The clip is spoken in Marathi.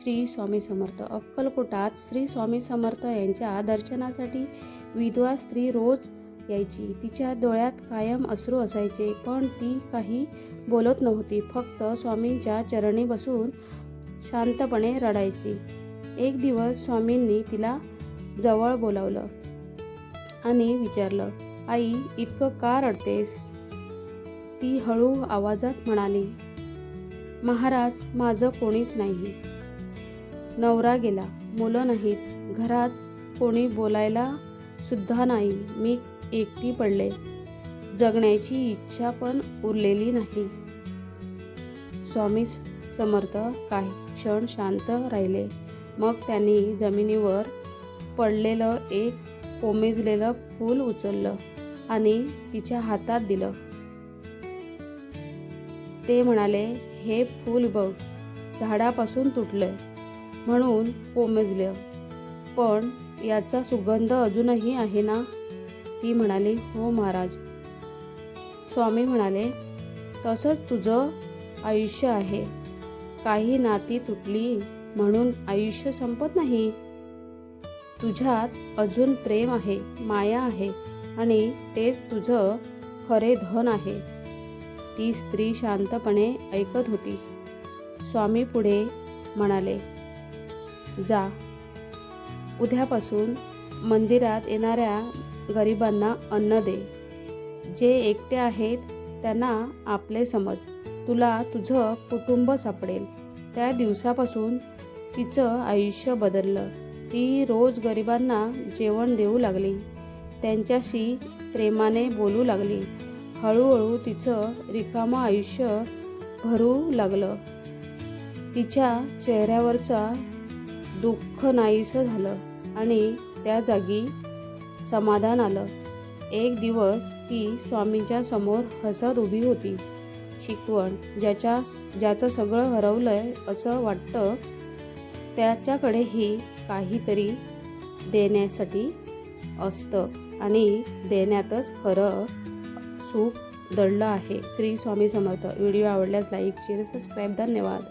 श्री स्वामी समर्थ. अक्कलकोटात श्री स्वामी समर्थ यांच्या दर्शनासाठी विधवा स्त्री रोज यायची. तिच्या डोळ्यात कायम अश्रू असायचे, पण ती काही बोलत नव्हती. फक्त स्वामींच्या चरणी बसून शांतपणे रडायची. एक दिवस स्वामींनी तिला जवळ बोलावलं आणि विचारलं, आई, इतकं का रडतेस? ती हळू आवाजात म्हणाली, महाराज, माझं कोणीच नाही. नवरा गेला, मुलं नाहीत, घरात कोणी बोलायला सुद्धा नाही. मी एकटी पडले. जगण्याची इच्छा पण उरलेली नाही. स्वामी समर्थ काही क्षण शांत राहिले. मग त्यांनी जमिनीवर पडलेलं एक कोमेजलेलं फूल उचललं आणि तिच्या हातात दिलं. ते म्हणाले, हे फूल बघ, झाडापासून तुटलंय म्हणून कोमेजलं, पण याचा सुगंध अजूनही आहे ना? ती म्हणाली, हो महाराज. स्वामी म्हणाले, तसंच तुझं आयुष्य आहे. काही नाती तुटली म्हणून आयुष्य संपत नाही. तुझ्यात अजून प्रेम आहे, माया आहे आणि तेच तुझं खरे धन आहे. ती स्त्री शांतपणे ऐकत होती. स्वामी पुढे म्हणाले, जा, उद्यापासून मंदिरात येणाऱ्या गरिबांना अन्न दे. जे एकटे आहेत त्यांना आपले समज. तुला तुझं कुटुंब सापडेल. त्या दिवसापासून तिचं आयुष्य बदललं. ती रोज गरिबांना जेवण देऊ लागली, त्यांच्याशी प्रेमाने बोलू लागली. हळूहळू तिचं रिकामं आयुष्य भरू लागलं. तिच्या चेहऱ्यावरचा दुःख नाहीसं झालं आणि त्या जागी समाधान आलं. एक दिवस ती स्वामींच्या समोर हसत उभी होती. शिकवण, ज्याचं सगळं हरवलंय असं वाटतं, त्याच्याकडेही काहीतरी देण्यासाठी असतं आणि देण्यातच खरं सुख दडलं आहे. श्री स्वामी समर्थ. व्हिडिओ आवडल्यास लाईक, शेअर, सबस्क्राईब. धन्यवाद.